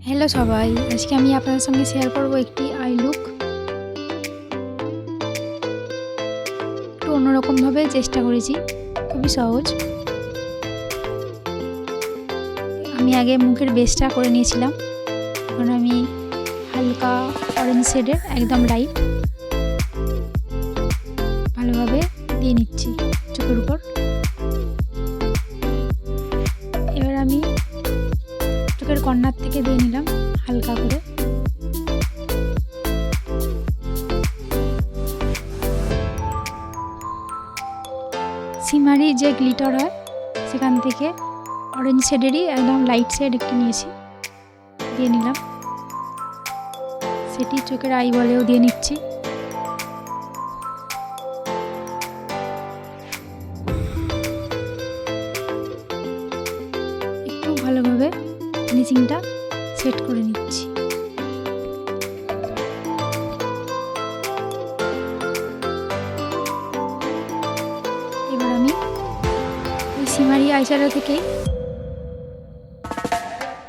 Hello সবাই, আজকে আমি আপনাদের সঙ্গে শেয়ার করব একটি আই লুক। একটু অন্যরকমভাবে চেষ্টা করেছি, খুবই সহজ। আমি আগে মুখের বেসটা করে নিয়েছিলাম, এখন আমি হালকা অরেঞ্জ শেডের একদম লাইট ভালোভাবে দিয়ে নিচ্ছি চোখের উপর। এবার আমি চোখের কর্নার থেকে দিয়ে নিলাম হালকা করে। সিমারি যে গ্লিটার হয় সেখান থেকে অরেঞ্জ শেডেরই একদম লাইট শেড একটু নিয়েছি, দিয়ে নিলাম। সেটি চোখের আই বলেও দিয়ে নিচ্ছি। একটু ভালোভাবে ফিনিশিংটা সেট করে নিচ্ছি। এবার আমি ওই সিমারি আইশ্যাডো থেকেই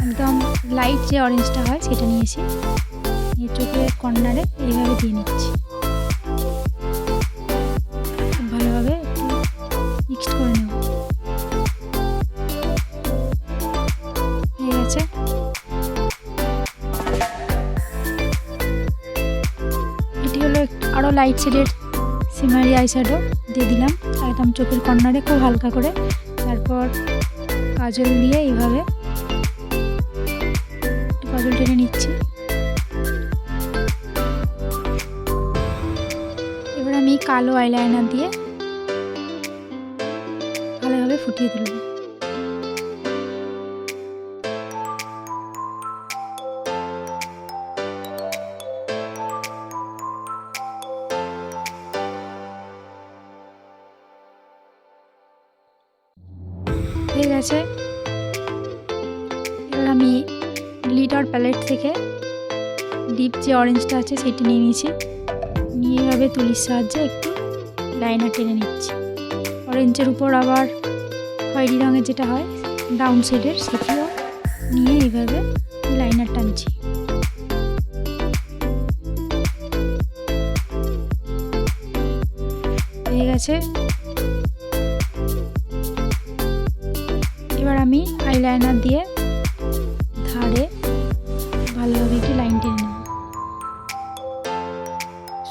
একদম লাইট যে অরেঞ্জটা হয় সেটা নিয়েছি, নিয়ে চোখের কর্নারে এইভাবে দিয়ে নিচ্ছি। খুব ভালোভাবে একটু মিক্সড করে নেব। হয়ে গেছে। এটি হলো আরও লাইট শেডের সিমারি আইশ্যাডো দিয়ে দিলাম একদম চোখের কর্নারে খুব হালকা করে। তারপর কাজল দিয়ে এইভাবে কাজল টেনে নিচ্ছি। এবার আমি কালো আইলাইনার দিয়ে ভালোভাবে ফুটিয়ে তুলব। হয়ে গেছে। এবার আমি গ্লিটার প্যালেট থেকে ডিপ যে অরেঞ্জটা আছে সেটি নিয়ে নিয়েছি, নিয়ে এভাবে তুলির সাহায্যে একটু লাইনার টেনে নিচ্ছি। অরেঞ্জের উপর আবার খয়েরি রঙের যেটা হয় ব্রাউন শেডের সেটিও নিয়ে এইভাবে লাইনার টানছি। হয়ে গেছে। এবার আমি আইলাইনার দিয়ে ধারে ভালোভাবে একটি লাইন টেনে নেব,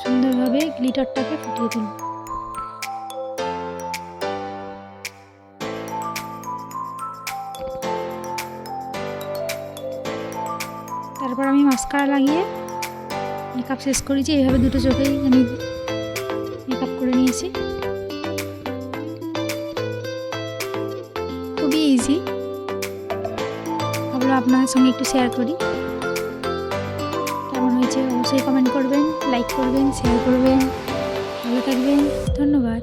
সুন্দরভাবে গ্লিটারটাকে ফুটিয়ে তুলব। তারপর আমি মাস্কারা লাগিয়ে মেকআপ শেষ করেছি। এইভাবে দুটো চোখেই আমি মেকআপ করে নিয়েছি। খুবই ইজি, ভাবলাম আপনাদের সঙ্গে একটু শেয়ার করি। কেমন হয়েছে অবশ্যই কমেন্ট করবেন, লাইক করবেন, শেয়ার করবেন। ভালো থাকবেন, ধন্যবাদ।